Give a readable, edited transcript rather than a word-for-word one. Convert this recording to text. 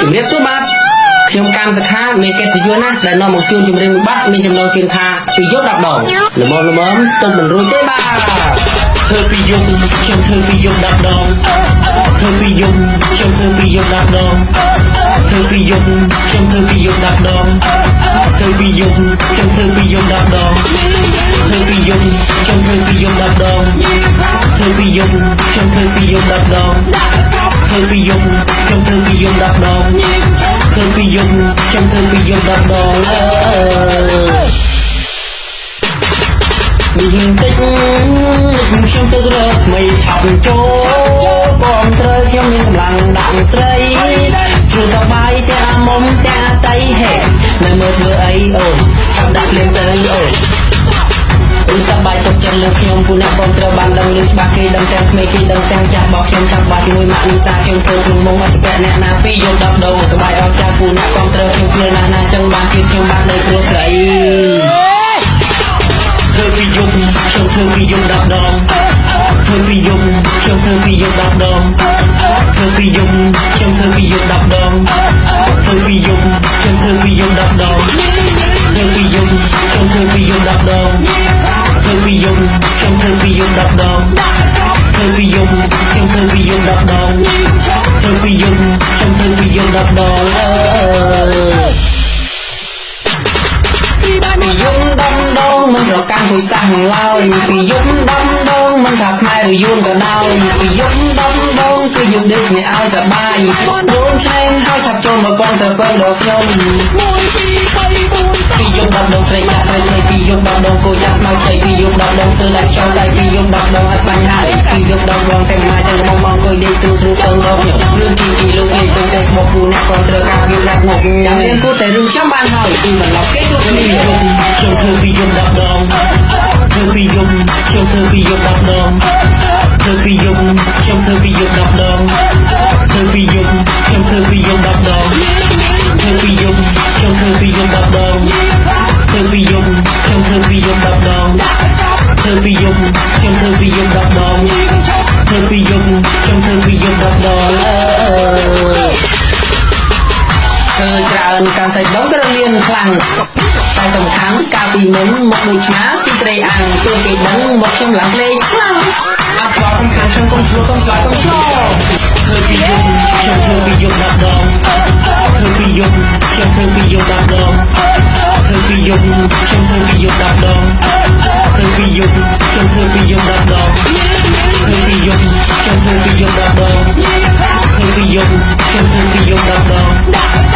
ជំរាបសួរបាទខ្ញុំកម្មសខាមេកិត្តិយសណាស់ដែលនាំមកជួនជំរាបមួយបាត់មានចំណងជើងថាពីយប់10ដងល្មមទុំមិនរួចទេបាទធ្វើពីយប់ខ្ញុំធ្វើពីយប់10ដងធ្វើពីយប់ខ្ញុំធ្វើពីយប់10ដងធ្វើពីយប់ខ្ញុំធ្វើពីយប់10ដងធ្វើពីយប់ខ្ញុំធ្វើពីយប់10ដងធ្វើពីយប់ខ្ញុំធ្វើពីយប់10ដងធ្វើពីយប់ខ្ញុំធ្វើពីយប់10ដងធ្វើពីយប់ខ្ញុំធ្វើពីយប់10ដងធ្វើពីយប់ខ្ញុំធ្វើពីយប់10ដងមានតិចខ្ញុំទៅរកថ្មីឆាប់ចូលបងត្រូវខ្ញុំមានកម្លាំងដាក់ស្រីស្រួលសប្បាយទាំងមុំទាំងអតីហេនៅមើលធ្វើអីអូនចាប់ដាក់ភ្លាមទៅអូនអ៊ុំសប្បាយទុកចិត្តលើខ្ញុំពូអ្នកបងត្រូវបានដឹងលឿនច្បាស់គេដឹងទាំងក្មេងគេដឹងទាំងចាស់បោកខ្ញុំចាំបាច់ជាមួយម៉ាក់នីតាខ្ញុំធ្វើក្នុងមុំអត់ស្ពាក់អ្នកណាពីយក10ដងសប្បាយអស់ចាស់ពូអ្នកបងត្រូវខ្ញុំខ្លួនណាស់ណាចឹងបានគេខ្ញុំបាននៅព្រោះស្រីធ្វើពីយប់ខ្ញុំធ្វើពីយប់10ដងធ្វើពីយប់ខ្ញុំធ្វើពីយប់10ដងធ្វើពីយប់ខ្ញុំធ្វើពីយប់10ដងធ្វើពីយប់ខ្ញុំធ្វើពីយប់10ដងធ្វើពីយប់ខ្ញុំធ្វើពីយប់10ដងធ្វើពីយប់ខ្ញុំធ្វើពីយប់10ដងធ្វើពីយប់ខ្ញុំធ្វើពីយប់10ដងធ្វើពីយប់ខ្ញុំធ្វើពីយប់10ដងពីយំដំដងមិនប្រកាន់ពុយសាសឡើយពីយំដំដងមិនថាខ្មែរឬយួនក៏ដោយពីយំដំដងគឺយើងដេកអ្នកឲ្យសប្បាយដូនឆែងហើយឆាប់ចូលមកកងទៅពើដល់ខ្ញុំ1 2 3 4ពីយំដំដងស្រីចាស់ស្រីពីយំដំដងគោចាស់ស្មៅជ័យពីយំដំដងធ្វើតែខ្យល់ស្អីពីយំដំដងអត់បញ្ហាអីពីយំដំដងតែមកទាំងបងបងអង្គុយលេងស្រួលស្រួលទៅដល់ខ្ញុំរឿងគីលោកលេងទៅតែស្មុកពូអ្នកក៏ត្រូវការវាដាក់ងប់ចាំរៀនគូតែរឿងខ្ញុំបានហើយគឺមិនឡប់គេដូចនេះខ្ញុំធ្វើពីយប់10ដងធ្វើពីយប់ខ្ញុំធ្វើពីយប់10ដងធ្វើពីយប់ខ្ញុំធ្វើពីយប់10ដងធ្វើពីយប់ខ្ញុំធ្វើពីយប់10ដងធ្វើពីយប់ខ្ញុំធ្វើពីយប់10ដងធ្វើពីយប់ខ្ញុំធ្វើពីយប់10ដងធ្វើពីយប់ខ្ញុំធ្វើពីយប់10ដងធ្វើពីយប់ខ្ញុំធ្វើពីយប់10ដងធ្វើច្រើនកាន់តែដងក្រលៀនខ្លាំងតែសំខាន់កាលពីមុនមកដូចឆ្មាស៊ីត្រីអាំងពេលគេដឹងមកខ្ញុំឡើងលេងខ្លាំងអត់ខ្វល់សំខាន់ខ្ញុំកុំឆ្លោះកុំឆ្លើយកុំឆ្លោះធ្វើពីយប់ខ្ញុំធ្វើពីយប់10ដងធ្វើពីយប់ខ្ញុំធ្វើពីយប់10ដងធ្វើពីយប់ខ្ញុំធ្វើពីយប់10ដងធ្វើពីយប់ខ្ញុំធ្វើពីយប់10ដងធ្វើពីយប់ខ្ញុំធ្វើពីយប់10ដងធ្វើពីយប់ខ្ញុំធ្វើពីយប់10ដង